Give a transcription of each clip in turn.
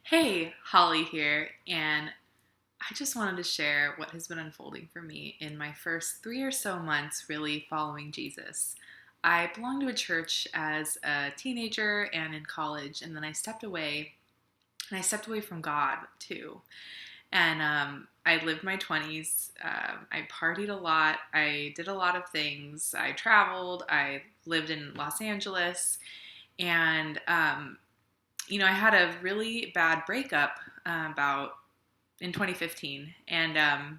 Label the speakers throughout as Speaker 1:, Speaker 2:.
Speaker 1: Hey, Hollie here, and I just wanted to share what has been unfolding for me in my first 3 or so months really following Jesus. I belonged to a church as a teenager and in college, and then I stepped away, and I stepped away from God too. And I lived my 20s. I partied a lot. I did a lot of things. I traveled. I lived in Los Angeles. And I had a really bad breakup about in 2015, and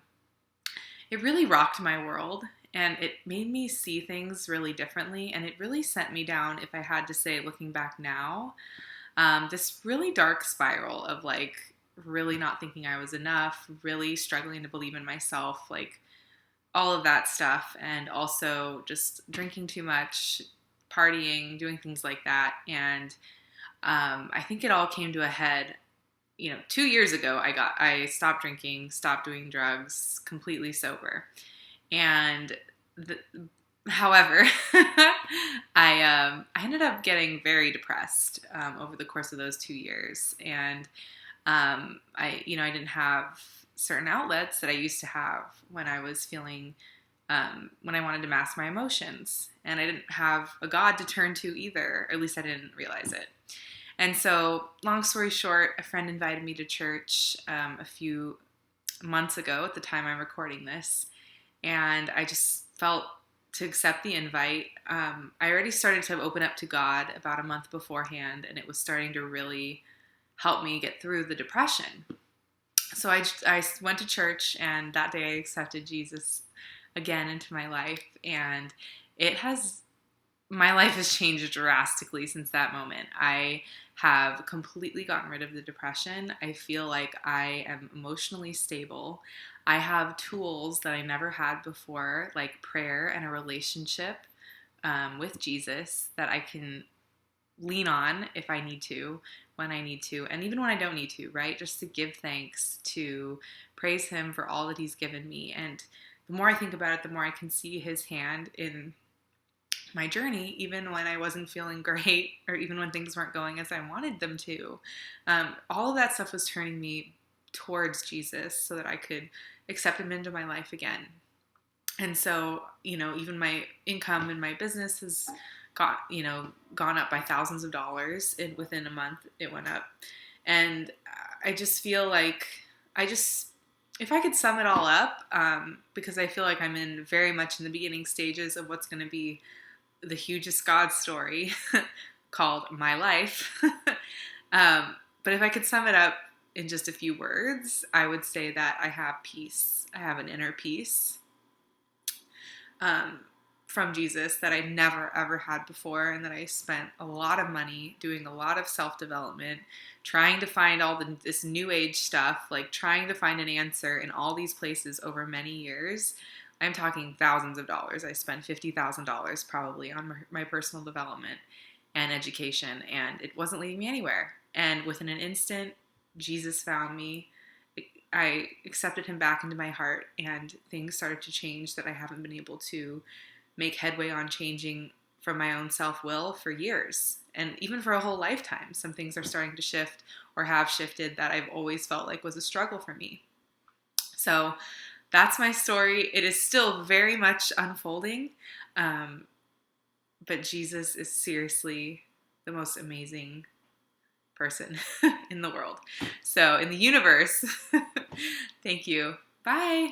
Speaker 1: it really rocked my world, and it made me see things really differently, and it really sent me down, if I had to say, looking back now, this really dark spiral of like really not thinking I was enough, really struggling to believe in myself, like all of that stuff, and also just drinking too much, partying, doing things like that, and I think it all came to a head. 2 years ago, I stopped drinking, stopped doing drugs, completely sober, and the, however, I ended up getting very depressed over the course of those 2 years, and I didn't have certain outlets that I used to have when I was feeling when I wanted to mask my emotions, and I didn't have a God to turn to either. Or at least I didn't realize it. And so, long story short, a friend invited me to church a few months ago at the time I'm recording this, and I just felt to accept the invite. I already started to open up to God about a month beforehand, and it was starting to really help me get through the depression. So I went to church, and that day I accepted Jesus again into my life, and it has my life has changed drastically since that moment. I have completely gotten rid of the depression. I feel like I am emotionally stable. I have tools that I never had before, like prayer and a relationship with Jesus that I can lean on if I need to, when I need to, and even when I don't need to, right? Just to give thanks, to praise Him for all that He's given me. And the more I think about it, the more I can see His hand in my journey, even when I wasn't feeling great or even when things weren't going as I wanted them to. All of that stuff was turning me towards Jesus so that I could accept Him into my life again. And so, even my income in my business has gone up by thousands of dollars. Within a month, it went up. And I just feel like if I could sum it all up, because I feel like I'm very much in the beginning stages of what's going to be the hugest God story called my life. But if I could sum it up in just a few words, I would say that I have peace. I have an inner peace from Jesus that I never ever had before, and that I spent a lot of money doing a lot of self-development, trying to find this new age stuff, like trying to find an answer in all these places over many years. I'm talking thousands of dollars. I spent $50,000 probably on my personal development and education, and it wasn't leading me anywhere. And within an instant, Jesus found me. I accepted Him back into my heart, and things started to change that I haven't been able to make headway on changing from my own self-will for years, and even for a whole lifetime. Some things are starting to shift or have shifted that I've always felt like was a struggle for me. So that's my story. It is still very much unfolding, but Jesus is seriously the most amazing person in the world. So, in the universe, thank you. Bye.